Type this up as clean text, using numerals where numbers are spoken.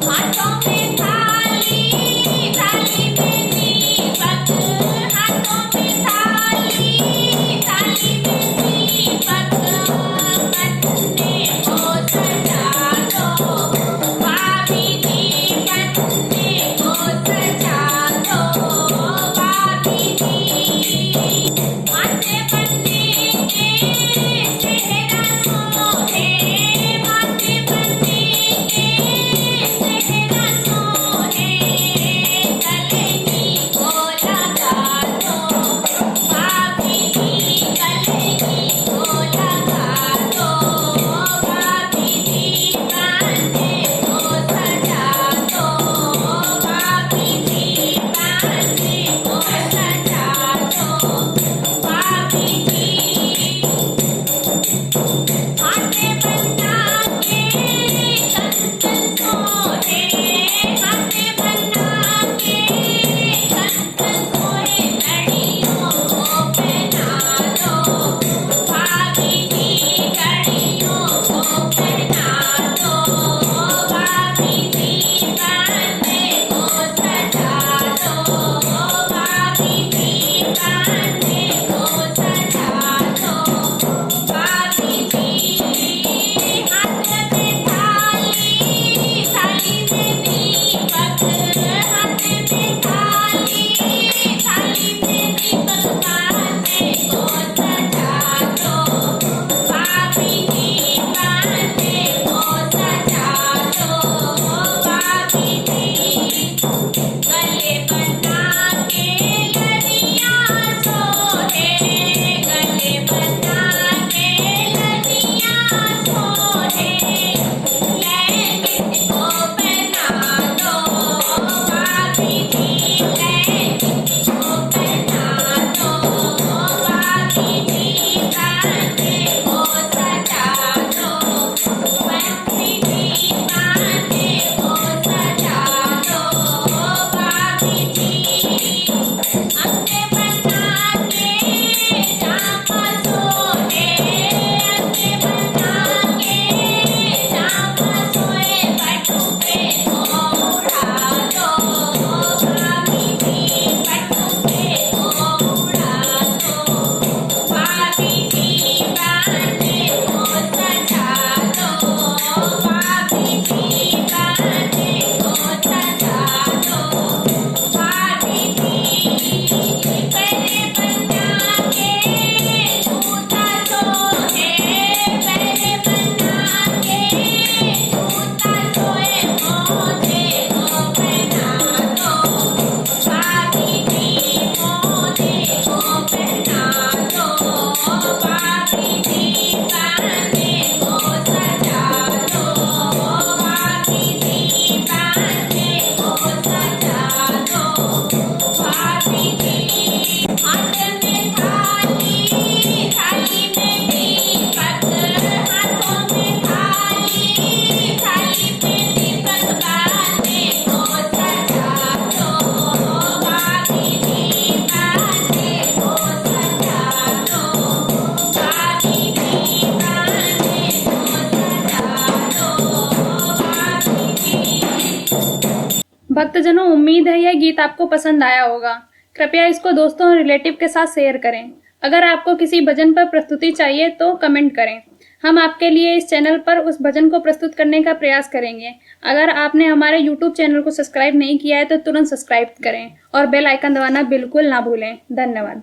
हाथों में थाली, थाली में दीपक, हाथों में थाली, थाली में दीपक, कन्ने को सजा दो, भाभी जी कन्ने को सजा दो, भाभी जी। माथे बनने के सेहरा सोहे, माथे बनने के सेहरा सोहे, गले की को लगा दो, भाभी जी गले की को लगा दो, भाभी जी कांधे को सजा दो, भाभी जी कांधे को सजा दो, भाभी जी। हाथे बना के कंचन सोहे, हाथे बना के कंचन सोहे, लड़ियों को पहना दो, भाभी जी लड़ियों को पहना दो, भाभी जी कांधे को सजा दो, भाभी जी कांधे को सजा दो, भाभी जी। हाथ में थाली, थाली में दीपक, हाथ में थाली, थाली में दीपक, कांधे को सजा दो, भाभी जी कांधे को सजा दो, भाभी जी। गले बना के लड़ियां सोहे, गले बना के लड़ियां सोहे, लहंगे को पहना दो, भाभी जी लहंगे को पहना दो, भाभी जी कांधे को सजा दो, भाभी जी कांधे को सजा दो, भाभी जी। अंगे बना के चापा सोहे, अंगे बना के चापा सोहे, पटुके को उड़ा दो, भाभी जी पटुके को उड़ा दो, भाभी जी कांधे को सजा दो, भाभी जी कांधे को सजा दो, भाभी जी। पहले बना के जूता सोहे, पहले बना के जूता सोहे, मोजे को पहना दो, भाभी जी मोजे को पहना दो, भाभी जी कांधे को सजा दो, भाभी जी कांधे को सजा दो, भाभी जी। हाथ में थाली, थाली में दीपक, हाथों में थाली, थाली में दीपक, कांधे को सजा दो, भाभी जी कांधे को सजा दो, भाभी जी कांधे को सजा दो, भाभी जी। भक्तजनों, उम्मीद है यह गीत आपको पसंद आया होगा। कृपया इसको दोस्तों और रिलेटिव के साथ शेयर करें। अगर आपको किसी भजन पर प्रस्तुति चाहिए तो कमेंट करें। हम आपके लिए इस चैनल पर उस भजन को प्रस्तुत करने का प्रयास करेंगे। अगर आपने हमारे YouTube चैनल को सब्सक्राइब नहीं किया है तो तुरंत सब्सक्राइब करें और बेल आइकन दबाना बिल्कुल ना भूलें। धन्यवाद।